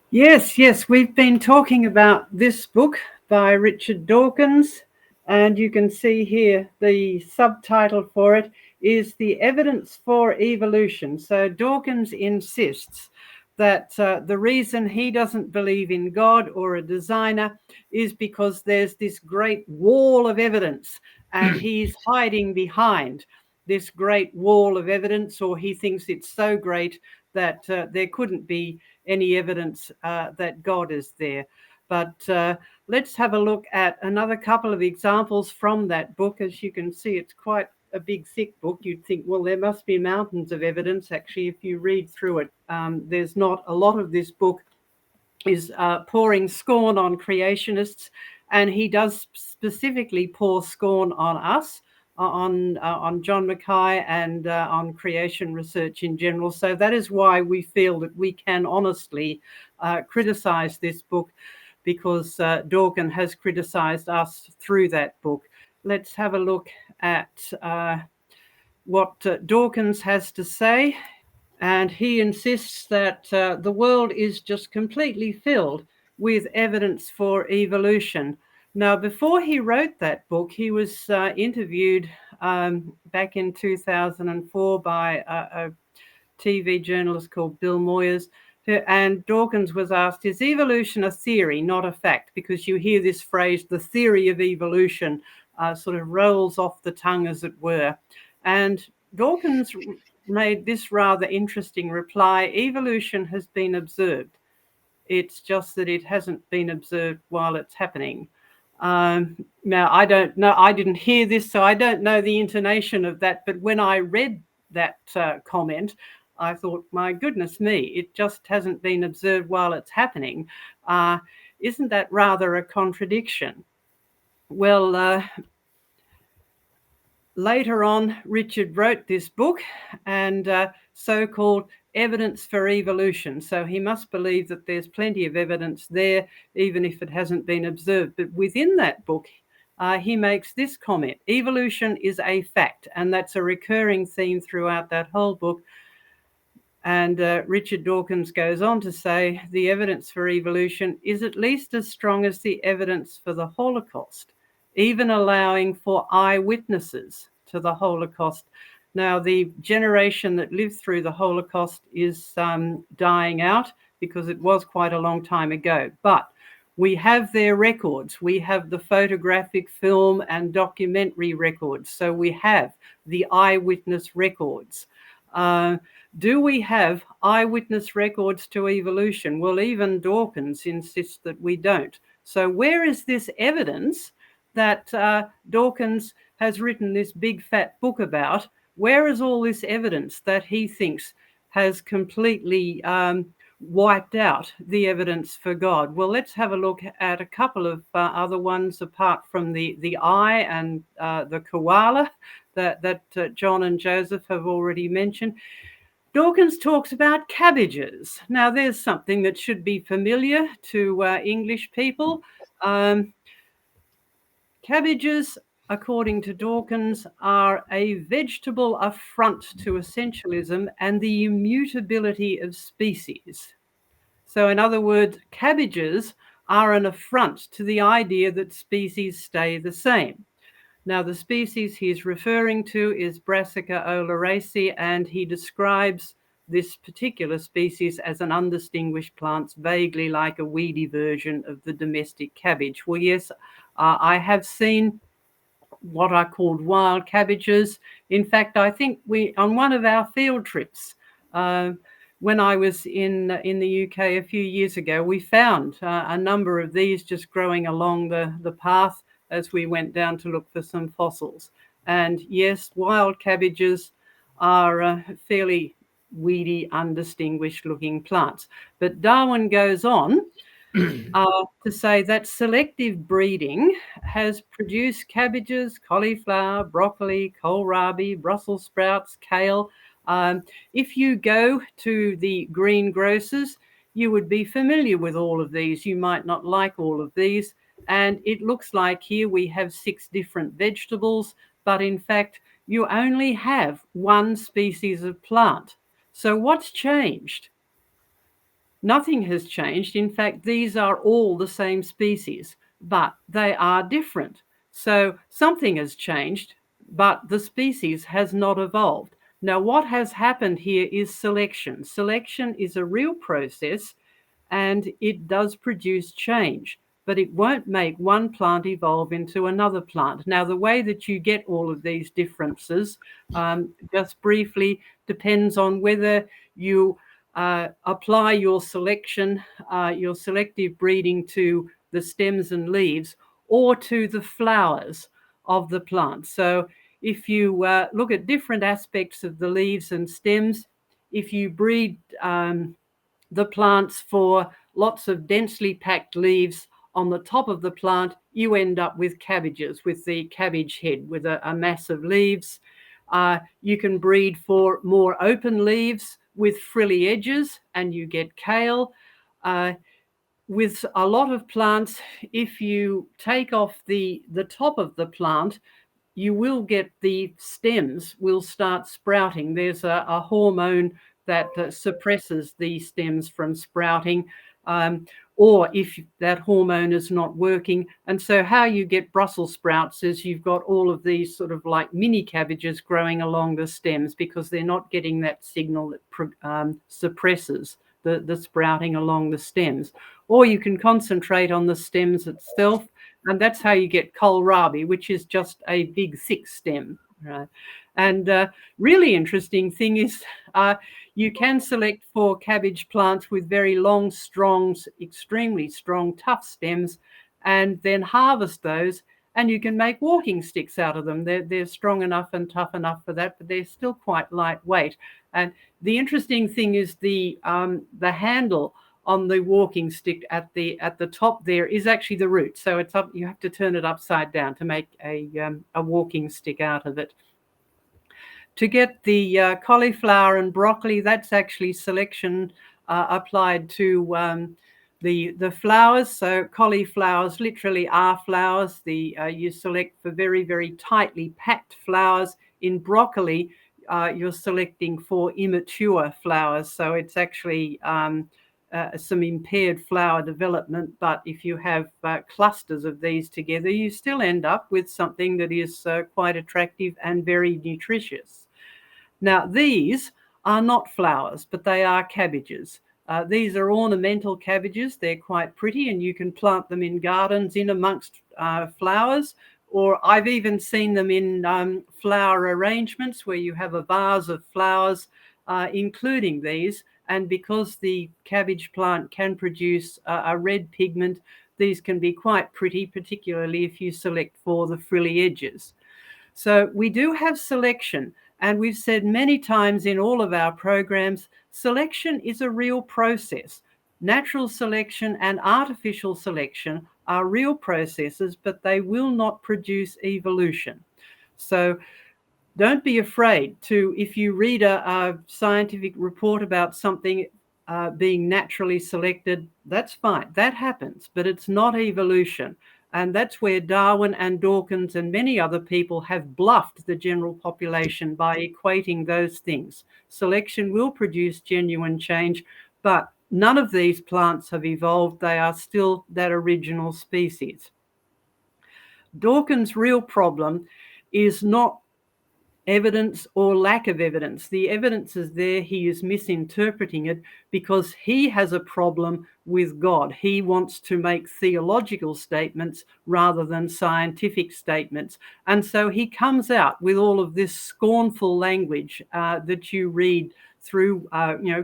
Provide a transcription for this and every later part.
Yes, we've been talking about this book by Richard Dawkins, and you can see here the subtitle for it is The Evidence for Evolution. So Dawkins insists that the reason he doesn't believe in God or a designer is because there's this great wall of evidence, and he's hiding behind this great wall of evidence, or he thinks it's so great that there couldn't be any evidence that God is there. But let's have a look at another couple of examples from that book. As you can see, it's quite a big, thick book. You'd think, well, there must be mountains of evidence. Actually, if you read through it, there's not a lot of this book is pouring scorn on creationists, and he does specifically pour scorn on us, on John Mackay, and on creation research in general. So that is why we feel that we can honestly criticize this book, because Dawkins has criticized us through that book. Let's have a look at what Dawkins has to say. And he insists that the world is just completely filled with evidence for evolution. Now, before he wrote that book, he was interviewed back in 2004 by a TV journalist called Bill Moyers. And Dawkins was asked, is evolution a theory, not a fact? Because you hear this phrase, the theory of evolution, sort of rolls off the tongue, as it were. And Dawkins made this rather interesting reply: evolution has been observed. It's just that it hasn't been observed while it's happening. Now, I don't know, I didn't hear this, so I don't know the intonation of that. But when I read that comment, I thought, my goodness me, it just hasn't been observed while it's happening. Isn't that rather a contradiction? Well, later on, Richard wrote this book, and so-called Evidence for Evolution. So he must believe that there's plenty of evidence there, even if it hasn't been observed. But within that book, he makes this comment: evolution is a fact, and that's a recurring theme throughout that whole book. And Richard Dawkins goes on to say the evidence for evolution is at least as strong as the evidence for the Holocaust, even allowing for eyewitnesses to the Holocaust. Now, the generation that lived through the Holocaust is dying out, because it was quite a long time ago. But we have their records. We have the photographic, film, and documentary records. So we have the eyewitness records. Do we have eyewitness records to evolution? Well, even Dawkins insists that we don't. So where is this evidence that Dawkins has written this big fat book about? Where is all this evidence that he thinks has completely wiped out the evidence for God? Well, let's have a look at a couple of other ones apart from the eye and the koala that John and Joseph have already mentioned. Dawkins talks about cabbages. Now, there's something that should be familiar to English people. Cabbages, according to Dawkins, are a vegetable affront to essentialism and the immutability of species. So, in other words, cabbages are an affront to the idea that species stay the same. Now, the species he's referring to is Brassica oleracea, and he describes this particular species as an undistinguished plant, vaguely like a weedy version of the domestic cabbage. Well, yes, I have seen what are called wild cabbages. In fact, I think on one of our field trips, when I was in the UK a few years ago, we found a number of these just growing along the path as we went down to look for some fossils. And yes, wild cabbages are fairly weedy, undistinguished looking plants. But Darwin goes on to say that selective breeding has produced cabbages, cauliflower, broccoli, kohlrabi, Brussels sprouts, kale. If you go to the greengrocers, you would be familiar with all of these. You might not like all of these. And it looks like here we have 6 different vegetables, but in fact, you only have one species of plant. So what's changed? Nothing has changed. In fact, these are all the same species, but they are different. So something has changed, but the species has not evolved. Now, what has happened here is selection. Selection is a real process and it does produce change, but it won't make one plant evolve into another plant. Now, the way that you get all of these differences, just briefly, depends on whether you apply your selection, your selective breeding to the stems and leaves or to the flowers of the plant. So if you look at different aspects of the leaves and stems, if you breed the plants for lots of densely packed leaves on the top of the plant, you end up with cabbages, with the cabbage head, with a mass of leaves. You can breed for more open leaves with frilly edges, and you get kale. With a lot of plants, if you take off the top of the plant, you will get the stems will start sprouting. There's a hormone that suppresses the stems from sprouting, or if that hormone is not working. And so how you get Brussels sprouts is you've got all of these sort of like mini cabbages growing along the stems because they're not getting that signal that suppresses the sprouting along the stems. Or you can concentrate on the stems itself, and that's how you get kohlrabi, which is just a big thick stem. Right? And really interesting thing is you can select for cabbage plants with very long, strong, extremely strong, tough stems, and then harvest those, and you can make walking sticks out of them. They're strong enough and tough enough for that, but they're still quite lightweight. And the interesting thing is the handle on the walking stick at the top there is actually the root. So it's up. You have to turn it upside down to make a walking stick out of it. To get the cauliflower and broccoli, that's actually selection applied to the flowers. So cauliflowers literally are flowers. You select for very, very tightly packed flowers. In broccoli, you're selecting for immature flowers. So it's actually some impaired flower development, but if you have clusters of these together, you still end up with something that is quite attractive and very nutritious. Now, these are not flowers, but they are cabbages. These are ornamental cabbages. They're quite pretty, and you can plant them in gardens in amongst flowers, or I've even seen them in flower arrangements where you have a vase of flowers, including these. And because the cabbage plant can produce a red pigment, these can be quite pretty, particularly if you select for the frilly edges. So we do have selection, and we've said many times in all of our programs, selection is a real process. Natural selection and artificial selection are real processes, but they will not produce evolution. So don't be afraid to, if you read a scientific report about something being naturally selected, that's fine. That happens, but it's not evolution. And that's where Darwin and Dawkins and many other people have bluffed the general population by equating those things. Selection will produce genuine change, but none of these plants have evolved. They are still that original species. Dawkins' real problem is not evidence or lack of evidence. The evidence is there. He is misinterpreting it because he has a problem with God. He wants to make theological statements rather than scientific statements. And so he comes out with all of this scornful language that you read through,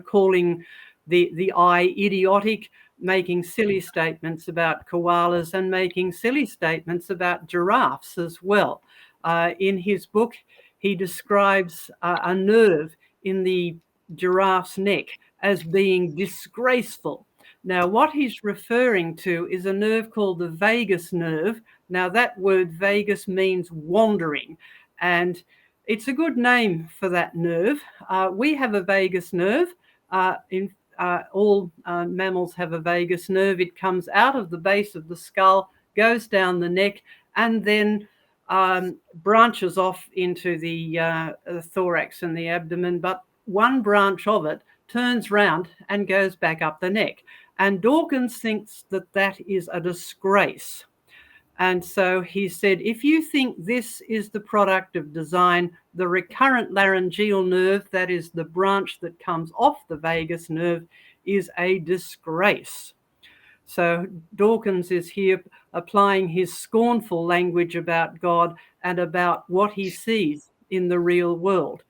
calling the eye idiotic, making silly statements about koalas and making silly statements about giraffes as well. In his book, he describes a nerve in the giraffe's neck as being disgraceful. Now, what he's referring to is a nerve called the vagus nerve. Now, that word vagus means wandering, and it's a good name for that nerve. We have a vagus nerve. All mammals have a vagus nerve. It comes out of the base of the skull, goes down the neck, and then branches off into the thorax and the abdomen, but one branch of it turns round and goes back up the neck. And Dawkins thinks that that is a disgrace. And so he said, if you think this is the product of design, the recurrent laryngeal nerve, that is the branch that comes off the vagus nerve, is a disgrace. So Dawkins is here applying his scornful language about God and about what he sees in the real world.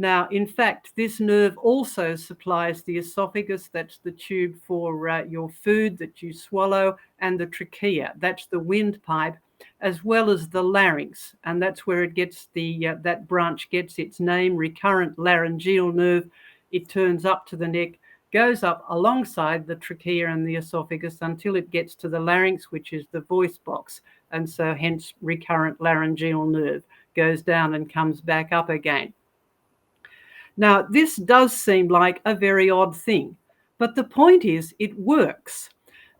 Now, in fact, this nerve also supplies the esophagus, that's the tube for your food that you swallow, and the trachea, that's the windpipe, as well as the larynx, and that's where it gets that branch gets its name, recurrent laryngeal nerve. It turns up to the neck, goes up alongside the trachea and the esophagus until it gets to the larynx, which is the voice box, and so hence recurrent laryngeal nerve, goes down and comes back up again. Now, this does seem like a very odd thing, but the point is it works.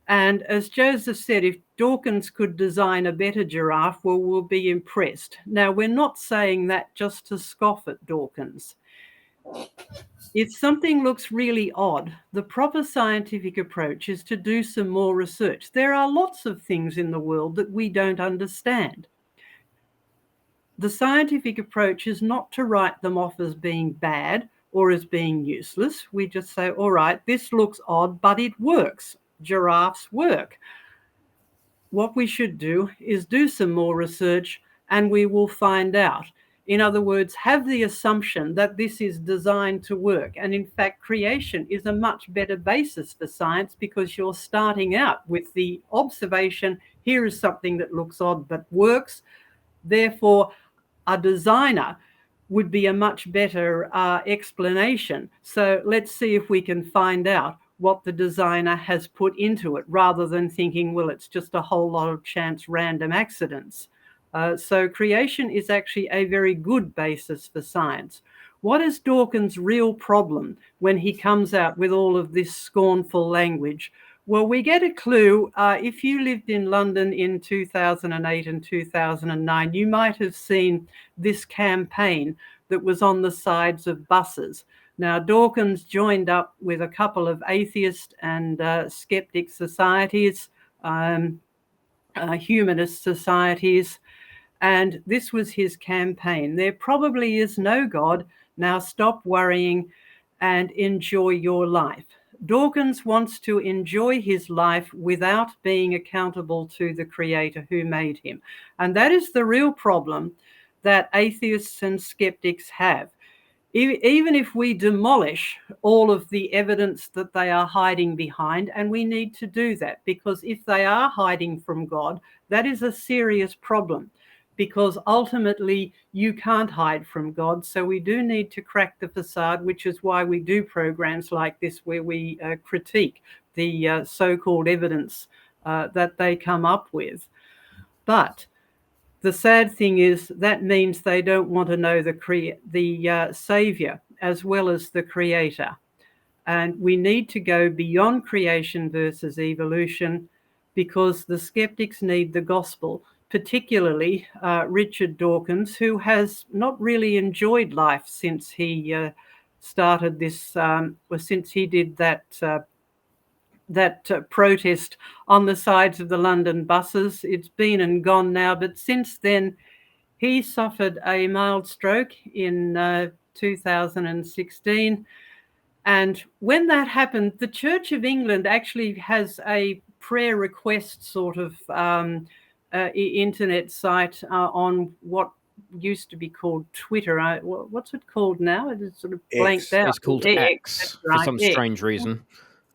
And as Joseph said, if Dawkins could design a better giraffe, well, we'll be impressed. Now, we're not saying that just to scoff at Dawkins. If something looks really odd, the proper scientific approach is to do some more research. There are lots of things in the world that we don't understand. The scientific approach is not to write them off as being bad or as being useless. We just say, all right, this looks odd, but it works. Giraffes work. What we should do is do some more research and we will find out. In other words, have the assumption that this is designed to work. And in fact, creation is a much better basis for science because you're starting out with the observation, here is something that looks odd but works. Therefore, a designer would be a much better explanation. So let's see if we can find out what the designer has put into it rather than thinking, well, it's just a whole lot of chance random accidents. So creation is actually a very good basis for science. What is Dawkins' real problem when he comes out with all of this scornful language? Well, we get a clue. If you lived in London in 2008 and 2009, you might have seen this campaign that was on the sides of buses. Now, Dawkins joined up with a couple of atheist and skeptic societies, humanist societies, and this was his campaign. There probably is no God. Now stop worrying and enjoy your life. Dawkins wants to enjoy his life without being accountable to the Creator who made him. And that is the real problem that atheists and skeptics have. Even if we demolish all of the evidence that they are hiding behind, and we need to do that, because if they are hiding from God, that is a serious problem, because ultimately you can't hide from God. So we do need to crack the facade, which is why we do programs like this, where we critique the so-called evidence that they come up with. But the sad thing is that means they don't want to know the Savior as well as the Creator. And we need to go beyond creation versus evolution, because the skeptics need the gospel, particularly Richard Dawkins, who has not really enjoyed life since he started this, since he did that protest on the sides of the London buses. It's been and gone now, but since then he suffered a mild stroke in 2016. And when that happened, the Church of England actually has a prayer request sort of internet site on what used to be called Twitter. What's it called now? It is sort of blanked out. It's called X for some strange reason.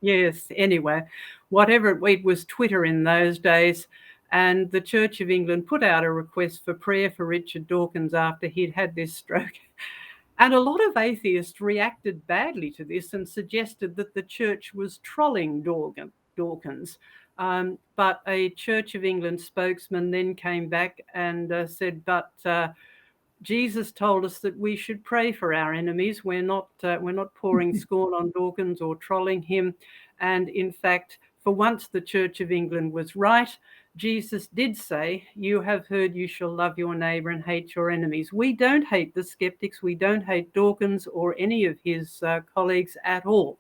Yes, anyway, whatever, it was Twitter in those days. And the Church of England put out a request for prayer for Richard Dawkins after he'd had this stroke. And a lot of atheists reacted badly to this and suggested that the church was trolling Dawkins. But a Church of England spokesman then came back and said, but Jesus told us that we should pray for our enemies. We're not pouring scorn on Dawkins or trolling him. And in fact, for once, the Church of England was right. Jesus did say, "You have heard you shall love your neighbor and hate your enemies." We don't hate the skeptics. We don't hate Dawkins or any of his colleagues at all.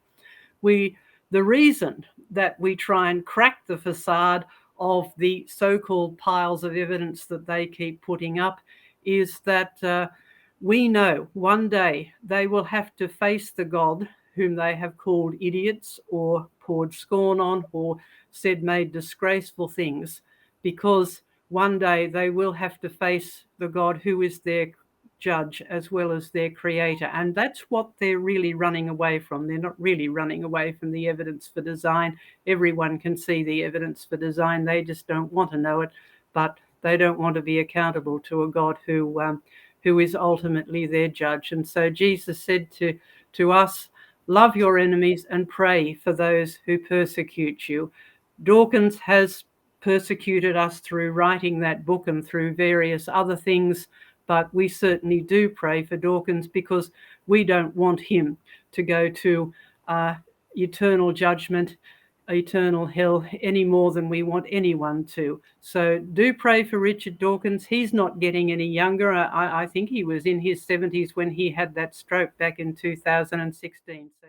The reason that we try and crack the facade of the so-called piles of evidence that they keep putting up is that we know one day they will have to face the God whom they have called idiots or poured scorn on or made disgraceful things, because one day they will have to face the God who is their judge as well as their creator. And that's what they're really running away from. They're not really running away from the evidence for design. Everyone can see the evidence for design. They just don't want to know it, but they don't want to be accountable to a God who is ultimately their judge. And so Jesus said to us, love your enemies and pray for those who persecute you. Dawkins has persecuted us through writing that book and through various other things, but we certainly do pray for Dawkins because we don't want him to go to eternal judgment, eternal hell, any more than we want anyone to. So do pray for Richard Dawkins. He's not getting any younger. I think he was in his 70s when he had that stroke back in 2016. So